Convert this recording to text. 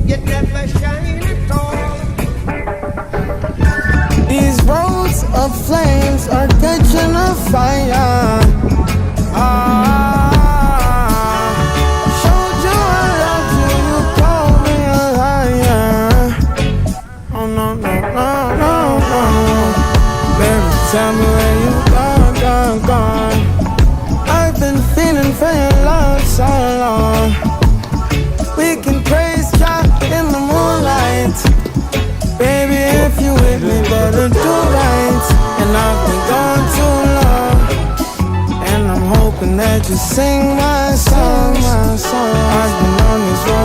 you never shine at all. These roads of flames are catching a fire. Showed you I loved you, you called me a liar. Oh no, no, no, no, no. Baby, tell me where you gone, gone, gone. I've been feeling for your love so long. We can praise God in the moonlight. Baby, if you with me, better do right. And I've been gone too long, and I'm hoping that you sing my song. I've been on this road